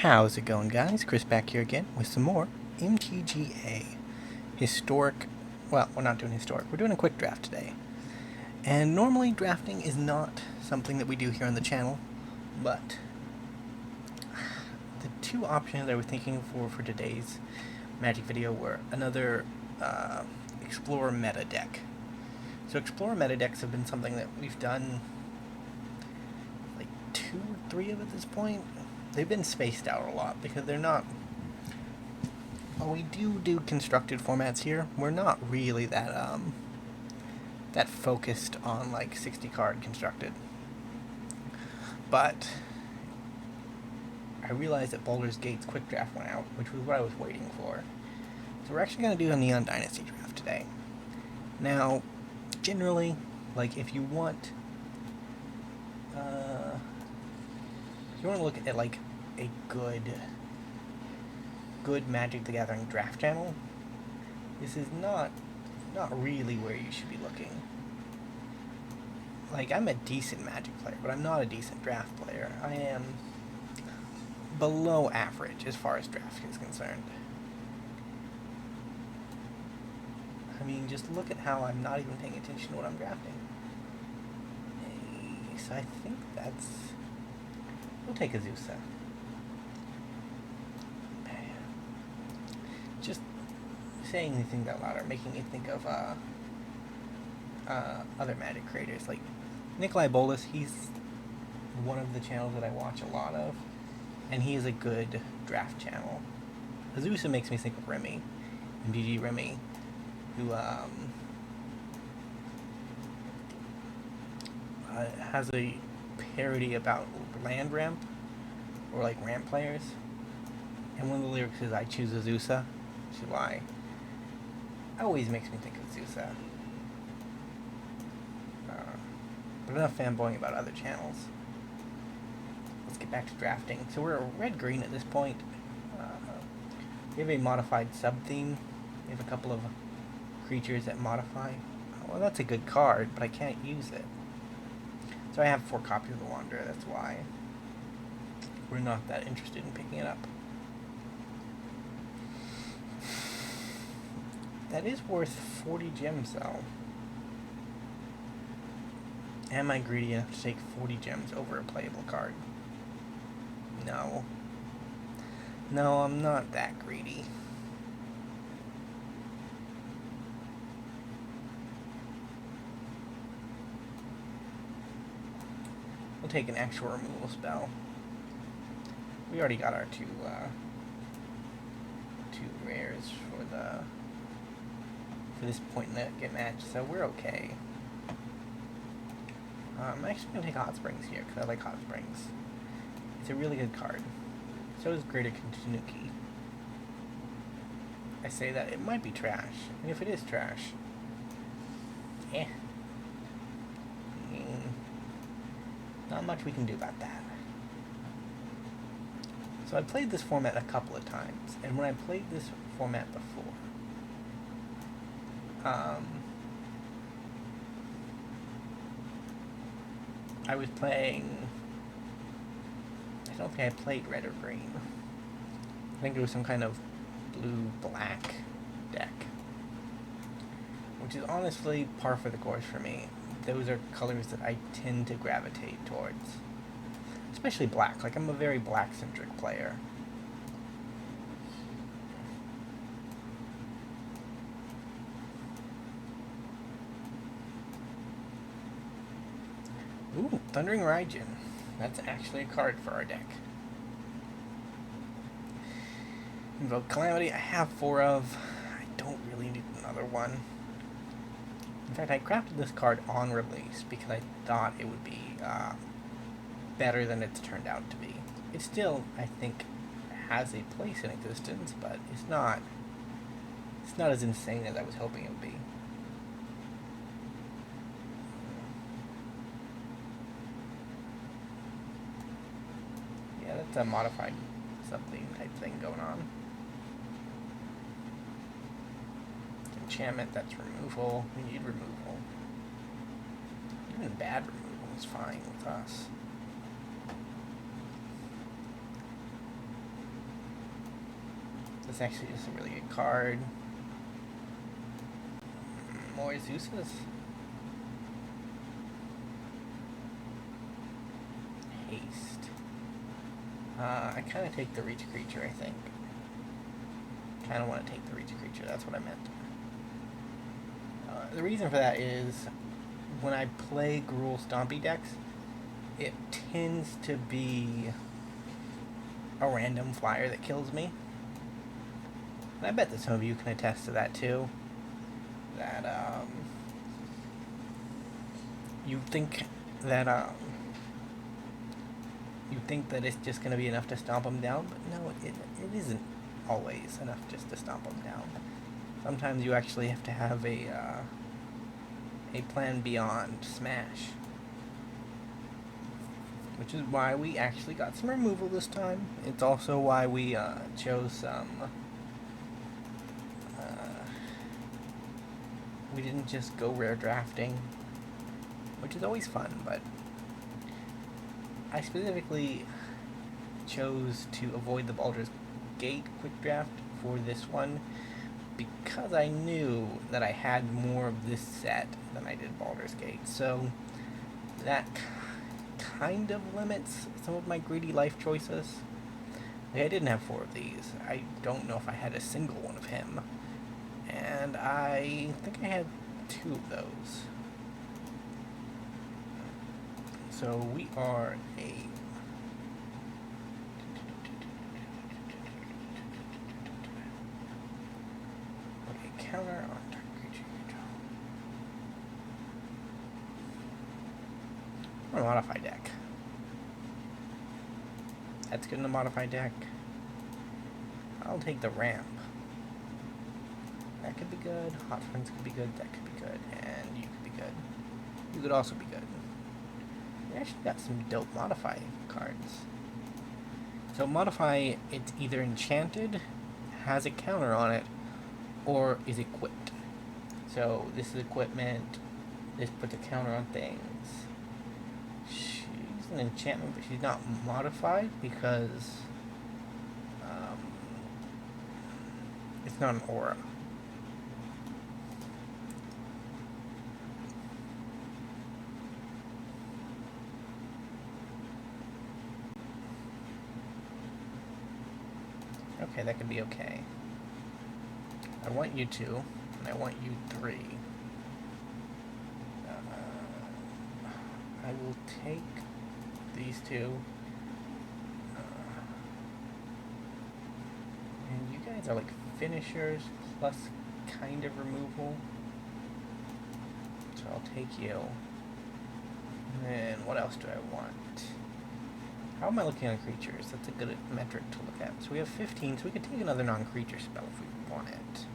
How's it going, guys? Chris back here again with some more MTGA historic. Well, we're not doing historic, we're doing a quick draft today. And normally drafting is not something that we do here on the channel, but the two options I was thinking for today's Magic video were another Explorer meta deck. So Explorer meta decks have been something that we've done like 2 or 3 of at this point. They've been spaced out a lot because they're not. While we do constructed formats here, we're not really that focused on like 60 card constructed. But I realized that Baldur's Gate's quick draft went out, which was what I was waiting for. So we're actually going to do a Neon Dynasty draft today. Now, generally, like if you want to look at like a good Magic the Gathering draft channel, this is not really where you should be looking. Like, I'm a decent Magic player, but I'm not a decent draft player. I am below average as far as draft is concerned. I mean, just look at how I'm not even paying attention to what I'm drafting. So I think that's... We'll take Azusa. Just saying these things out loud are making me think of other Magic creators. Like Nikolai Bolas, he's one of the channels that I watch a lot of, and he is a good draft channel. Azusa makes me think of Remy, MTG Remy, who has a parody about land ramp, or like ramp players, and one of the lyrics is "I choose Azusa." Which is why it always makes me think of Azusa. But enough fanboying about other channels. Let's get back to drafting. So we're red-green at this point. We have a modified sub-theme. We have a couple of creatures that modify. Well, that's a good card, but I can't use it. So I have 4 copies of the Wanderer, that's why we're not that interested in picking it up. That is worth 40 gems, though. Am I greedy enough to take 40 gems over a playable card? No. No, I'm not that greedy. We'll take an actual removal spell. We already got our two rares for this point in the get match, so we're okay. I'm actually going to take Hot Springs here, because I like Hot Springs. It's a really good card. So is Greater Tanuki. I say that, it might be trash. And if it is trash, not much we can do about that. So I played this format a couple of times, and when I played this format before, I was playing... I don't think I played red or green. I think it was some kind of blue-black deck, which is honestly par for the course for me. Those are colors that I tend to gravitate towards. Especially black. Like, I'm a very black-centric player. Ooh, Thundering Raijin. That's actually a card for our deck. Invoke Calamity, I have 4 of. I don't really need another one. In fact, I crafted this card on release because I thought it would be better than it's turned out to be. It still, I think, has a place in existence, but it's not as insane as I was hoping it would be. Yeah, that's a modified something type thing going on. Enchantment, that's removal. We need removal. Even bad removal is fine with us. This is actually just a really good card. More Zeus's. Haste. I kind of take the reach creature, I think. Kind of want to take the reach creature, that's what I meant. The reason for that is when I play Gruul Stompy decks, it tends to be a random flyer that kills me. And I bet that some of you can attest to that too. That you think that it's just going to be enough to stomp them down, but no, it isn't always enough just to stomp them down. Sometimes you actually have to have a plan beyond Smash. Which is why we actually got some removal this time. It's also why we chose some... we didn't just go rare drafting, which is always fun, but I specifically chose to avoid the Baldur's Gate quick draft for this one because I knew that I had more of this set than I did Baldur's Gate, so that kind of limits some of my greedy life choices. Like, I didn't have 4 of these. I don't know if I had a single one of him. And I think I had 2 of those. So we are a... Okay, counter on target creature control. Or a modified deck. That's good in a modified deck. I'll take the ramp. That could be good. Hot Friends could be good. That could be good. And you could be good. You could also be good. We actually got some dope Modify cards. So Modify, it's either enchanted, has a counter on it, or is equipped. So this is equipment. This puts a counter on things. She's an enchantment, but she's not modified because it's not an aura. Okay, that could be okay. I want you 2, and I want you 3. I will take these 2. And you guys are like finishers plus kind of removal. So I'll take you. And then what else do I want? How am I looking on creatures? That's a good metric to look at. So we have 15, so we could take another non-creature spell if we want it.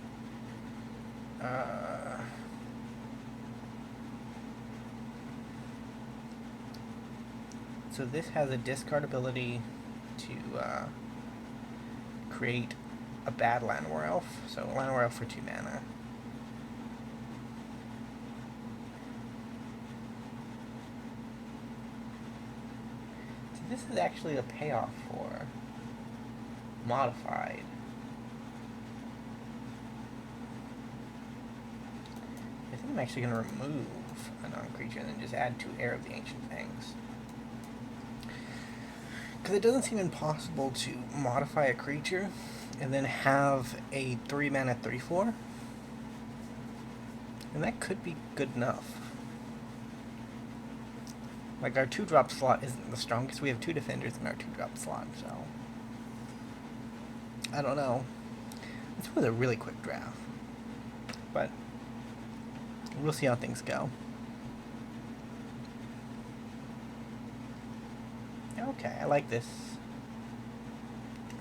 So this has a discard ability to create a bad Llanowar Elf. So Llanowar Elf for 2 mana. This is actually a payoff for Modified. I think I'm actually going to remove a non-creature and then just add 2 Heir of the Ancient Things. Because it doesn't seem impossible to modify a creature and then have a 3 mana 3/4. And that could be good enough. Like, our 2-drop slot isn't the strongest. We have 2 defenders in our 2-drop slot, so... I don't know. This was a really quick draft. But we'll see how things go. Okay, I like this.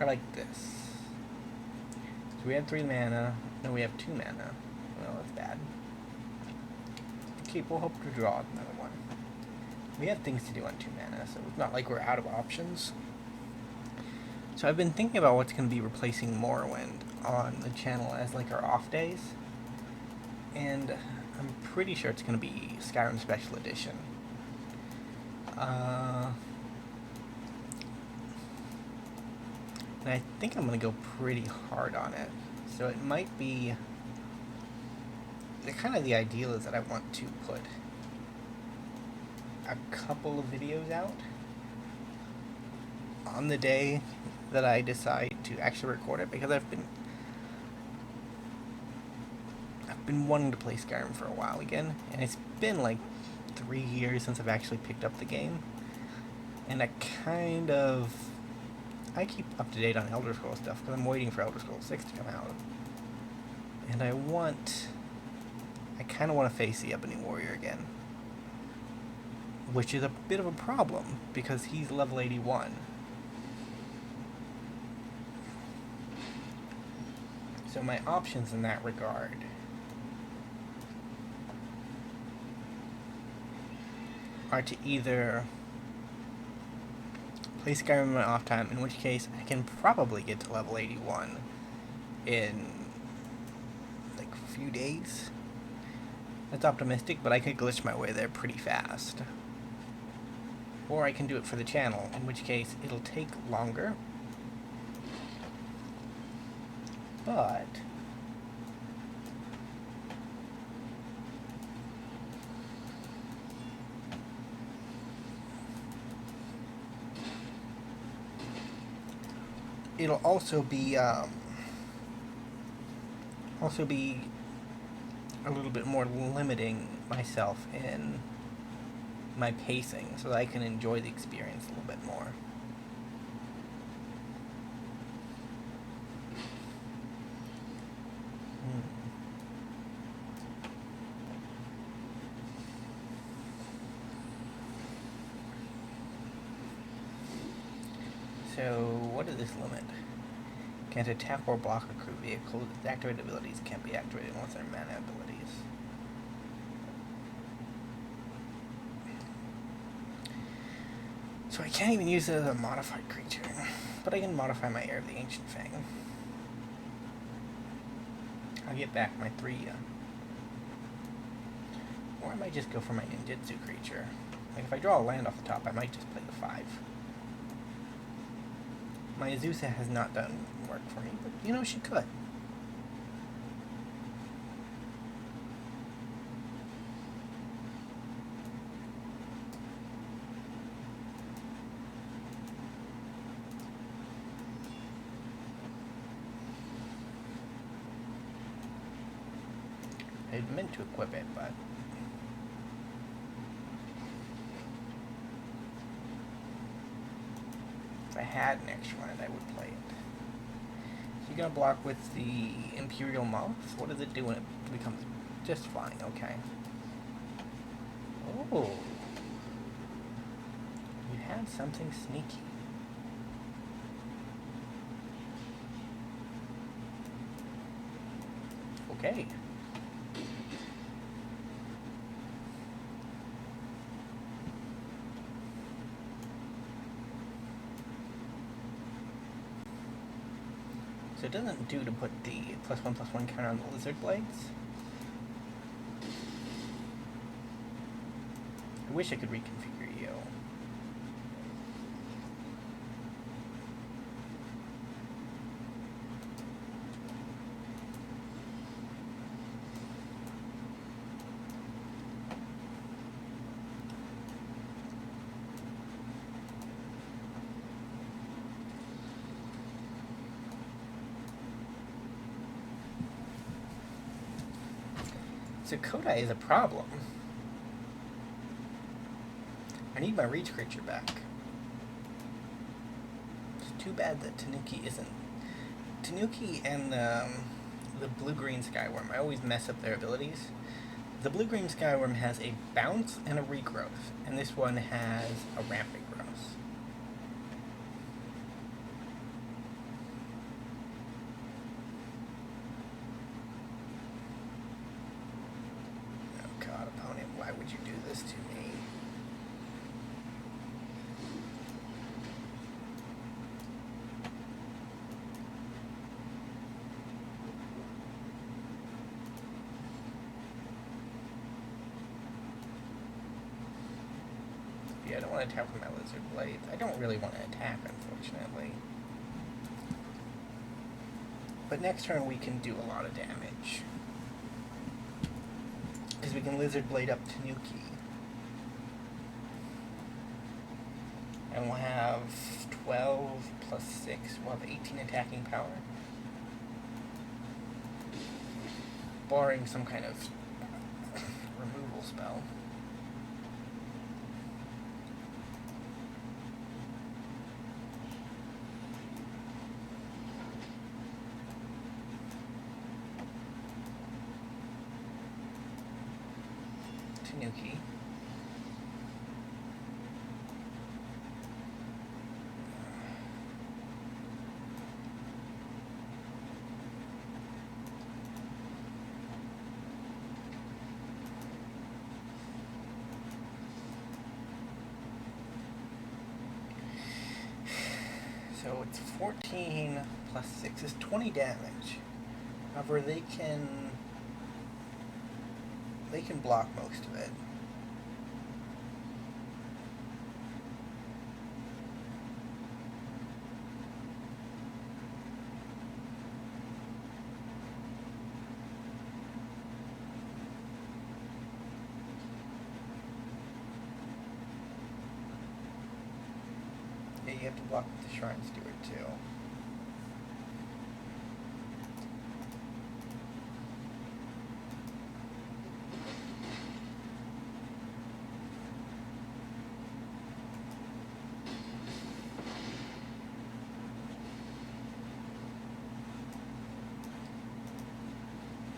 I like this. So we have 3 mana. No, we have 2 mana. Well, that's bad. Keep, we'll hope to draw another one. We have things to do on 2 mana, so it's not like we're out of options. So I've been thinking about what's going to be replacing Morrowind on the channel as like our off days. And I'm pretty sure it's going to be Skyrim Special Edition. And I think I'm going to go pretty hard on it. So it might be... kind of the ideal is that I want to put a couple of videos out on the day that I decide to actually record it, because I've been wanting to play Skyrim for a while again, and it's been like 3 years since I've actually picked up the game, and I keep up to date on Elder Scrolls stuff because I'm waiting for Elder Scrolls 6 to come out, and I kind of want to face the Ebony Warrior again, which is a bit of a problem because he's level 81. So my options in that regard are to either play Skyrim in my off time, in which case I can probably get to level 81 in like a few days. That's optimistic, but I could glitch my way there pretty fast. Or I can do it for the channel, in which case it'll take longer, but it'll also be a little bit more limiting myself in my pacing so that I can enjoy the experience a little bit more. So, what is this limit? Can't attack or block a crew vehicle. Its activated abilities can't be activated unless they're mana abilities. So I can't even use it as a modified creature, but I can modify my Heir of the Ancient Fang. I'll get back my 3, or I might just go for my ninjutsu creature. Like, if I draw a land off the top, I might just play the 5. My Azusa has not done work for me, but, you know, she could. I meant to equip it, but... if I had an extra one, I would play it. So you're gonna block with the Imperial Moths? What does it do when it becomes just fine? Okay. Oh. You had something sneaky. Okay. So it doesn't do to put the +1/+1 counter on the Lizard Blades. I wish I could reconfigure you. So Kodai is a problem. I need my Reach creature back. It's too bad that Tanuki isn't. Tanuki and the Blue-Green Skyworm, I always mess up their abilities. The Blue-Green Skyworm has a bounce and a regrowth, and this one has a rampant growth. Why would you do this to me? Yeah, I don't want to attack with my Lizard Blades. I don't really want to attack, unfortunately. But next turn we can do a lot of damage. Because we can Lizard Blade up Tanuki. And we'll have 12 plus 6. We'll have 18 attacking power. Barring some kind of removal spell. Tanuki. So it's 14 plus 6 is 20 damage. However, they can block most of it. Yeah, you have to block with the Shrine Steward too.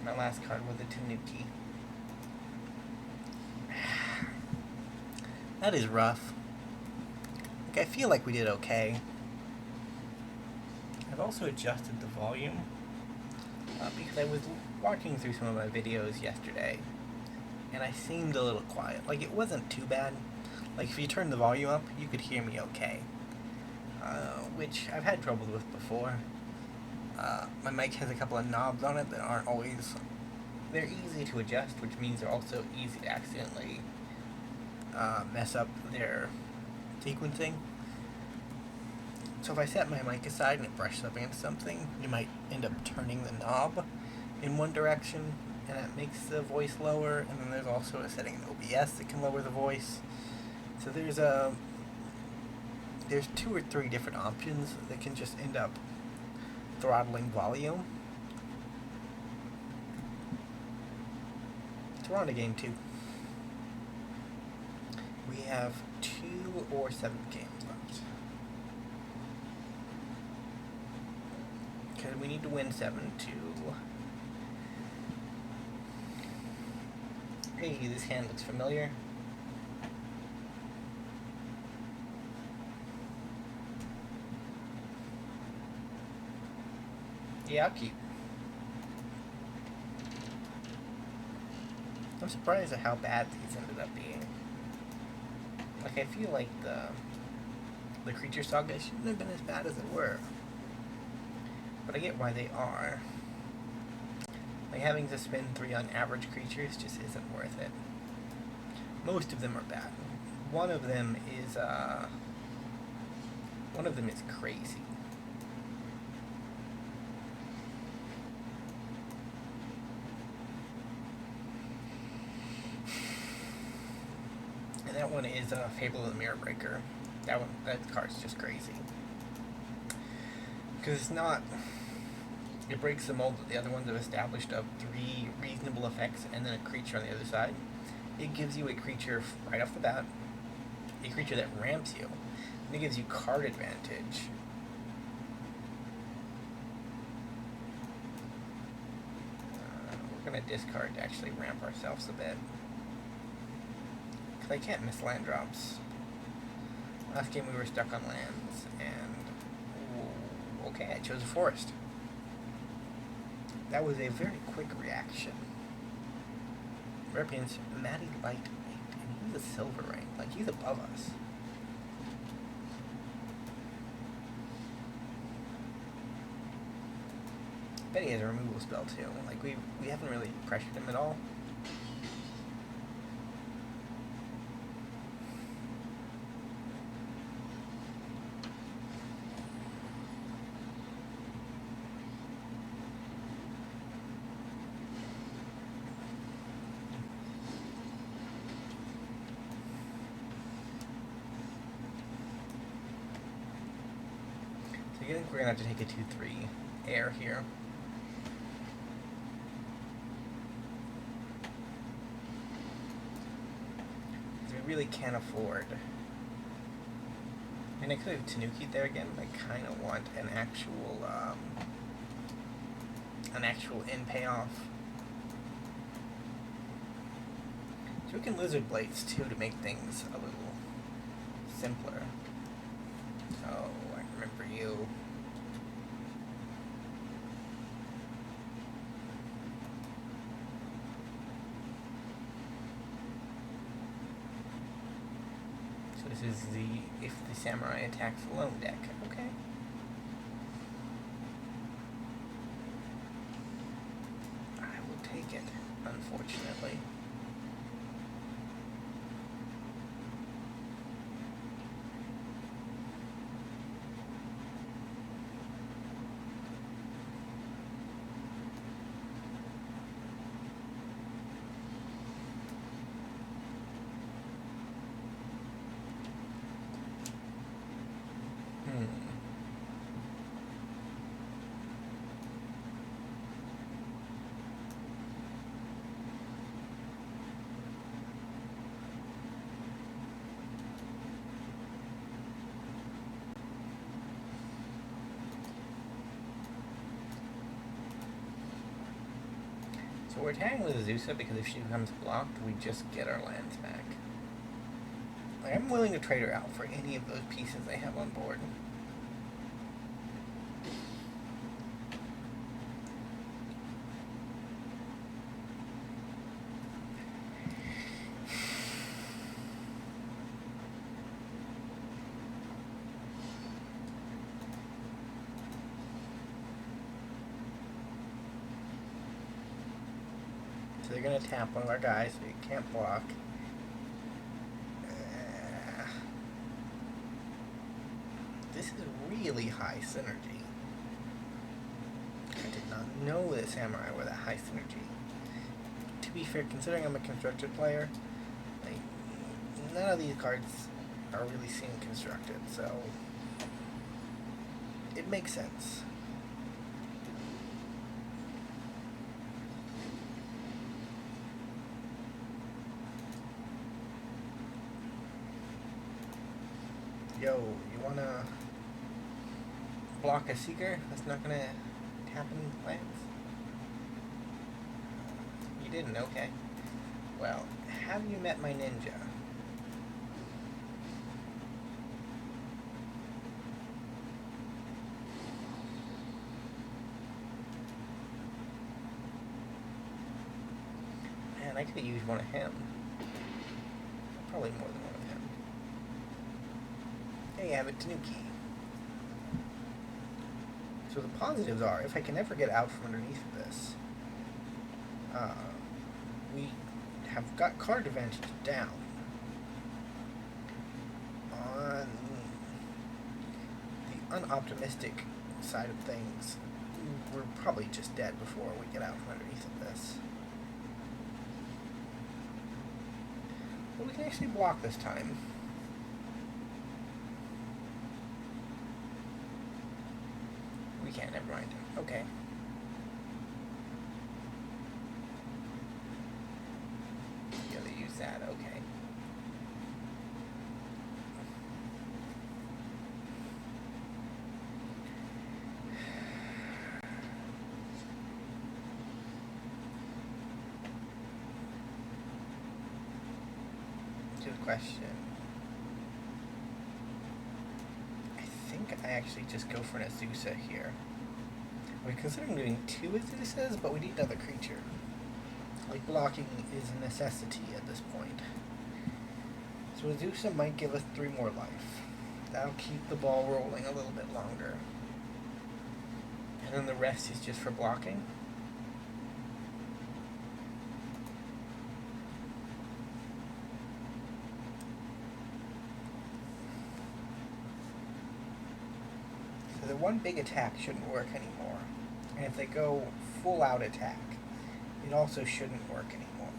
My last card was a Tanuki. That is rough. Like, I feel like we did okay. I've also adjusted the volume because I was watching through some of my videos yesterday and I seemed a little quiet. Like, it wasn't too bad. Like, if you turn the volume up, you could hear me okay. Which I've had trouble with before. My mic has a couple of knobs on it that aren't always... They're easy to adjust, which means they're also easy to accidentally mess up their sequencing. So if I set my mic aside and it brushes up against something, you might end up turning the knob in one direction, and that makes the voice lower. And then there's also a setting in OBS that can lower the voice. So there's 2 or 3 different options that can just end up throttling volume. So we're on to game 2. We have 2 or 7 games left. Because we need to win 7 to... Hey, this hand looks familiar. Yeah, I'll keep. I'm surprised at how bad these ended up being. Like, I feel like the Creature Saga shouldn't have been as bad as they were. But I get why they are. Like, having to spend 3 on average creatures just isn't worth it. Most of them are bad. One of them is crazy. And that one is Fable of the Mirror Breaker. That card's just crazy. Because it's not... It breaks the mold that the other ones have established of 3 reasonable effects and then a creature on the other side. It gives you a creature right off the bat, a creature that ramps you, and it gives you card advantage. We're going to discard to actually ramp ourselves a bit. Because I can't miss land drops. Last game we were stuck on lands, and... Ooh, okay, I chose a forest. That was a very quick reaction. Repians, Matty Light 8, and he's a silver rank. Like, he's above us. I bet he has a removal spell too. Like, we haven't really pressured him at all. think we're gonna have to take a 2-3 air here. We really can't afford. I mean, I could have Tanuki there again, but I kind of want an actual in payoff. So we can Lizard Blades too to make things a little simpler. So I remember you. This is if the samurai attacks alone deck. Okay. I will take it, unfortunately. So we're tagging with Azusa because if she becomes blocked, we just get our lands back. Like, I'm willing to trade her out for any of those pieces they have on board. So they're going to tap one of our guys so he can't block. This is really high synergy. I did not know that Samurai were that high synergy. To be fair, considering I'm a constructed player, like, none of these cards are really seen constructed, so it makes sense. Yo, you wanna block a Seeker that's not gonna tap any lands? You didn't, okay. Well, have you met my ninja? Man, I could use one of him. Probably more than one of him. Hey, I have a Tanuki. So the positives are, if I can ever get out from underneath this, we have got card advantage down. On the unoptimistic side of things, we're probably just dead before we get out from underneath of this. But we can actually block this time. We can't, never mind. Okay. Gotta use that, okay. Good question. I think I actually just go for an Azusa here. We're considering doing 2 Azusas, but we need another creature. Like, blocking is a necessity at this point. So Azusa might give us 3 more life. That'll keep the ball rolling a little bit longer. And then the rest is just for blocking. So the one big attack shouldn't work anymore. And if they go full out attack, it also shouldn't work anymore.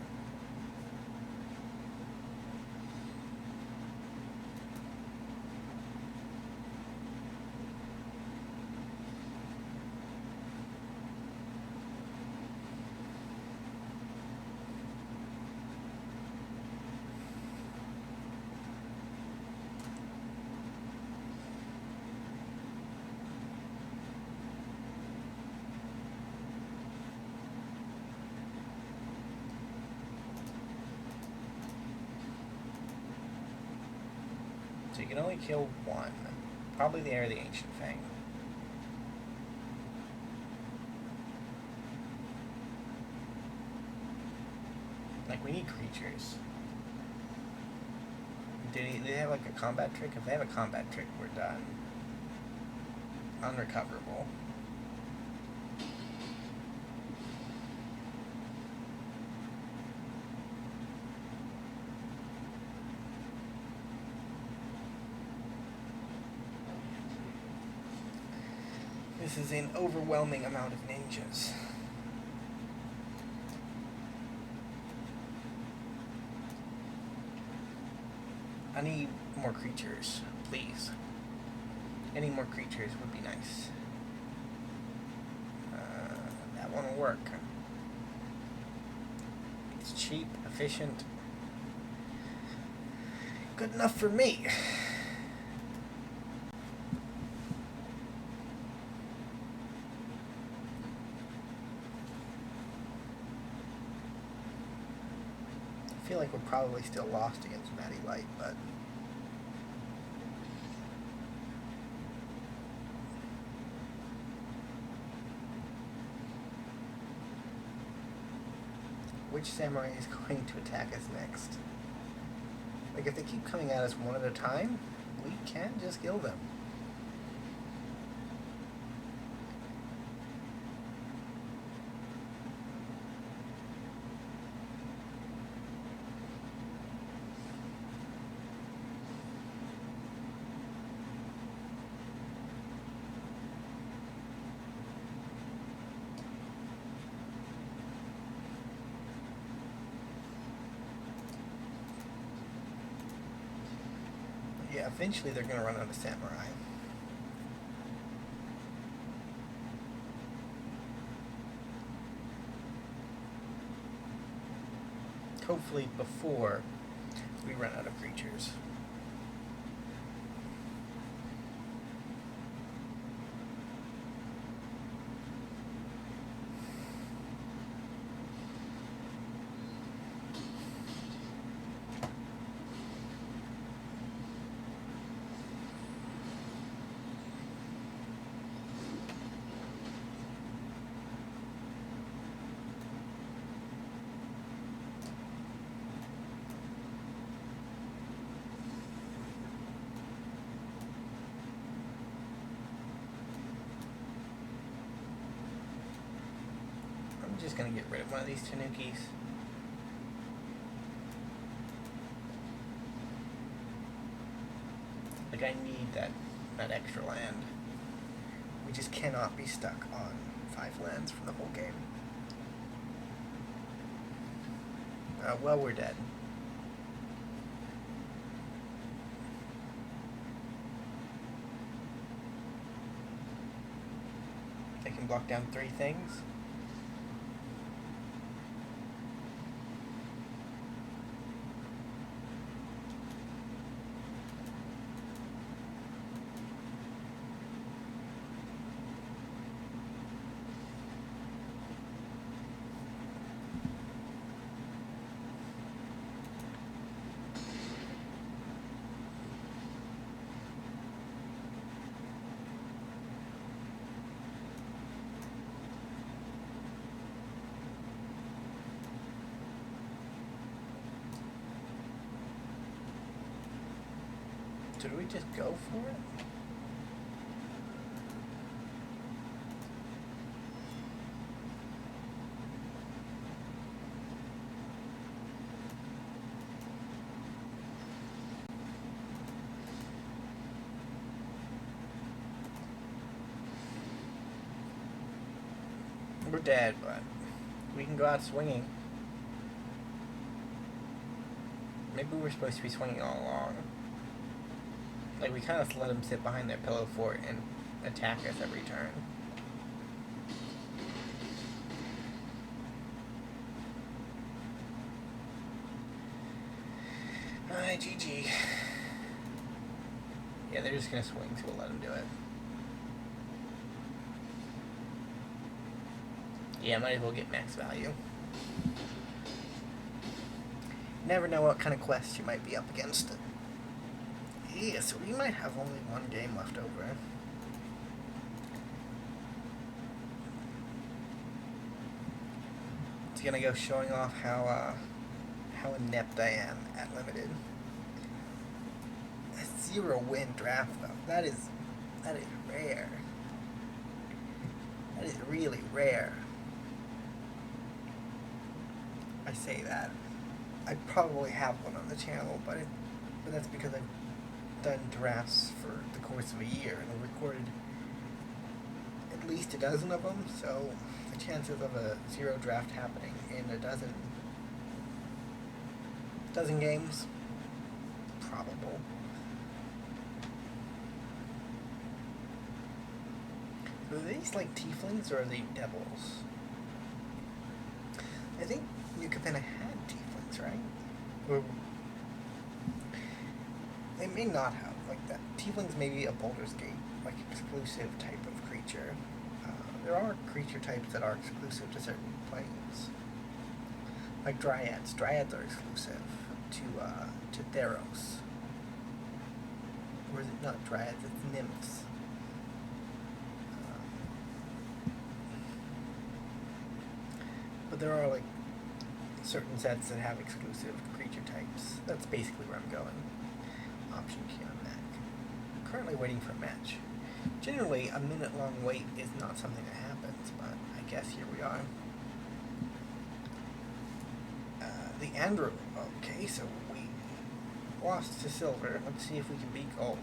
So you can only kill one. Probably the Heir of the Ancient Fang. Like, we need creatures. Do they have like a combat trick? If they have a combat trick, we're done. Unrecoverable. This is an overwhelming amount of ninjas. I need more creatures, please. Any more creatures would be nice. That one will work. It's cheap, efficient. Good enough for me. I feel like we're probably still lost against Maddie Light, but which samurai is going to attack us next? Like, if they keep coming at us one at a time, we can just kill them. Yeah, eventually they're going to run out of samurai. Hopefully before we run out of creatures. I'm just gonna get rid of one of these Tanukis. Like, I need that extra land. We just cannot be stuck on 5 lands for the whole game. Well, we're dead. They can block down 3 things. So do we just go for it? We're dead, but we can go out swinging. Maybe we're supposed to be swinging all along. Like, we kind of let them sit behind their pillow fort and attack us every turn. Alright, GG. Yeah, they're just gonna swing, so we'll let them do it. Yeah, might as well get max value. Never know what kind of quest you might be up against. Yeah, so we might have only one game left over. It's gonna go showing off how inept I am at limited. A 0-win draft though. That is rare. That is really rare. I say that. I probably have one on the channel, but that's because I've done drafts for the course of a year and I've recorded at least a dozen of them, so the chances of a 0 draft happening in a dozen games, probable. So are these like tieflings or are they devils? I think New Capenna had tieflings, right? Or they may not have. Like that. Tieflings may be a Baldur's Gate, like exclusive type of creature. There are creature types that are exclusive to certain planes. Like dryads. Dryads are exclusive to Theros. Or is it not dryads? It's nymphs. But there are like certain sets that have exclusive creature types. That's basically where I'm going. Option key on Mac. I'm currently waiting for a match. Generally, a minute-long wait is not something that happens, but I guess here we are. The Andrew. Okay, so we lost to silver. Let's see if we can beat gold.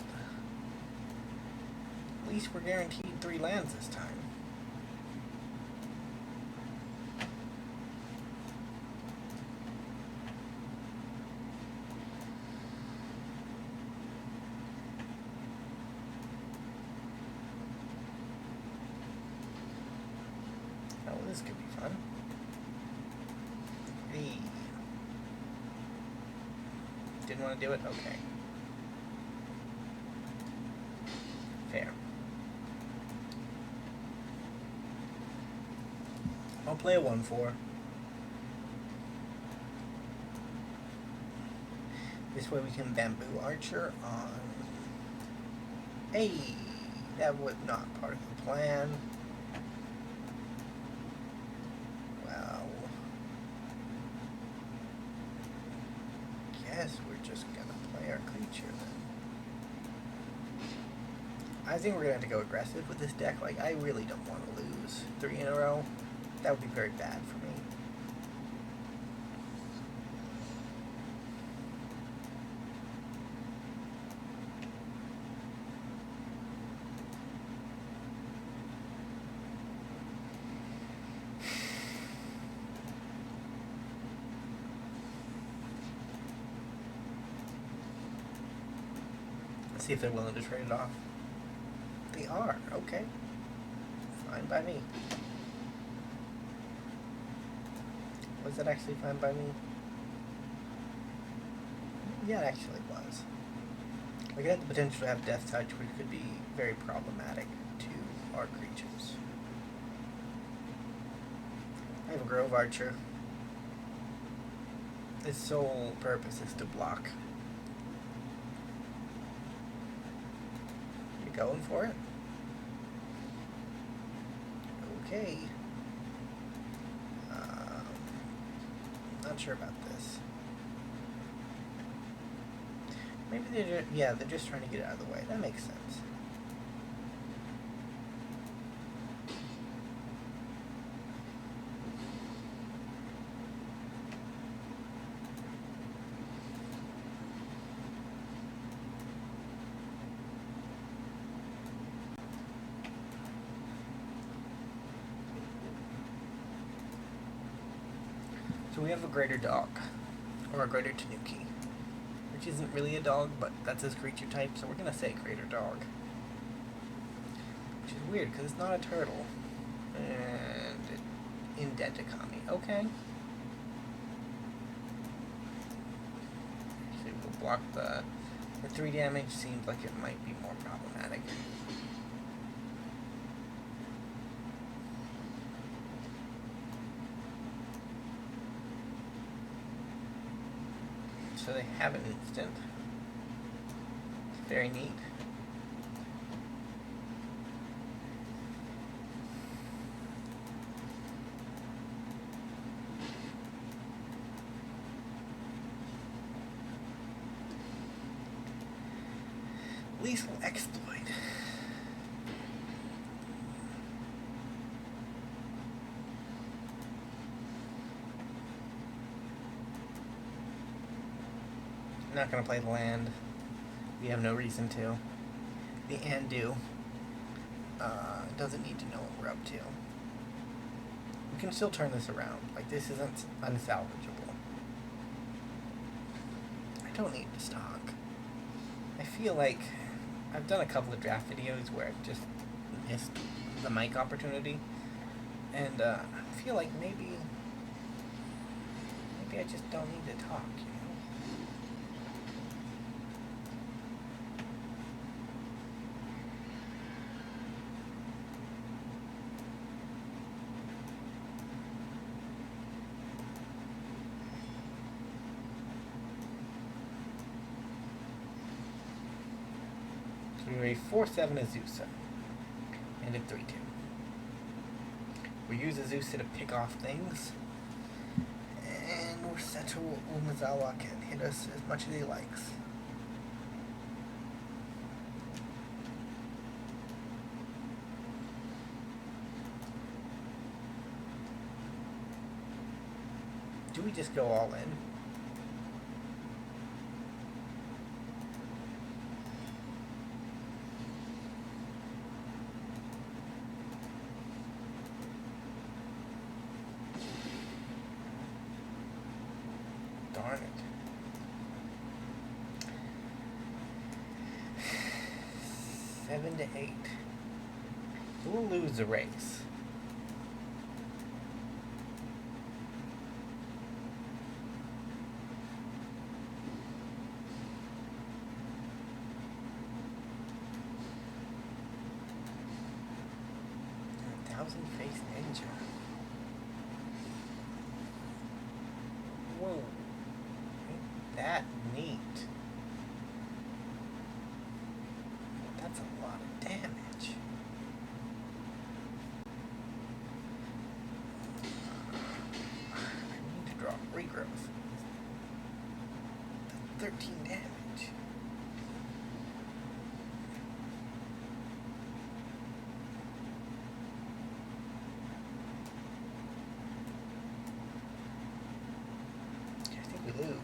At least we're guaranteed 3 lands this time. This could be fun. Hey. Didn't want to do it? Okay. Fair. I'll play a 1/4. This way we can bamboo archer on... Hey! That was not part of the plan. We're just gonna play our creature then. I think we're gonna have to go aggressive with this deck. Like, I really don't want to lose 3 in a row. That would be very bad for me. See if they're willing to trade it off. They are. Okay. Fine by me. Was that actually fine by me? Yeah, it actually was. Like, it had the potential to have Death Touch, which could be very problematic to our creatures. I have a Grove Archer. Its sole purpose is to block. Going for it? Okay. Not sure about this. Maybe they're just trying to get it out of the way. That makes sense. So we have a Greater Dog, or a Greater Tanuki, which isn't really a dog, but that's his creature type, so we're going to say Greater Dog. Which is weird, because it's not a turtle. And Indentikami. Okay. Actually, we'll block the 3 damage. Seems like it might be more problematic. So they have an instant. Very neat. Lethal exploit. I'm not gonna play the land. We have no reason to. The Andu doesn't need to know what we're up to. We can still turn this around. Like, this isn't unsalvageable. I don't need to stock. I feel like I've done a couple of draft videos where I've just missed the mic opportunity, and I feel like maybe I just don't need to talk, you know? So we're a 4/7 Azusa and a 3/2. We use Azusa to pick off things, and Settle Umazawa can hit us as much as he likes. Do we just go all in? Darn it. Seven to 8. We'll lose the race. Thousand Face Ninja. Whoa. Ain't that neat. That's a lot of damage. I need to drop regrowth. 13 damage. I think we lose.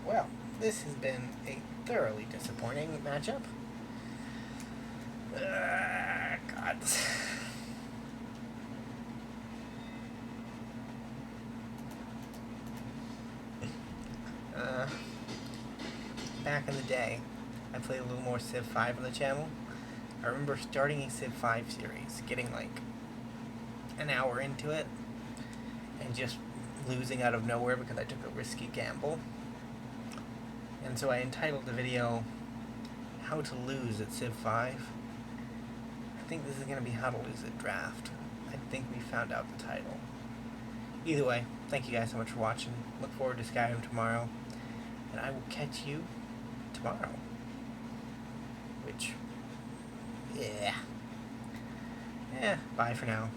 Well, this has been a thoroughly disappointing matchup. God. Back in the day, I played a little more Civ 5 on the channel. I remember starting a Civ 5 series, getting like an hour into it, and just losing out of nowhere because I took a risky gamble. And so I entitled the video, How to Lose at Civ 5. I think this is going to be How to Lose at Draft. I think we found out the title. Either way, thank you guys so much for watching. Look forward to Skyrim tomorrow. And I will catch you tomorrow. Which, yeah. Bye for now.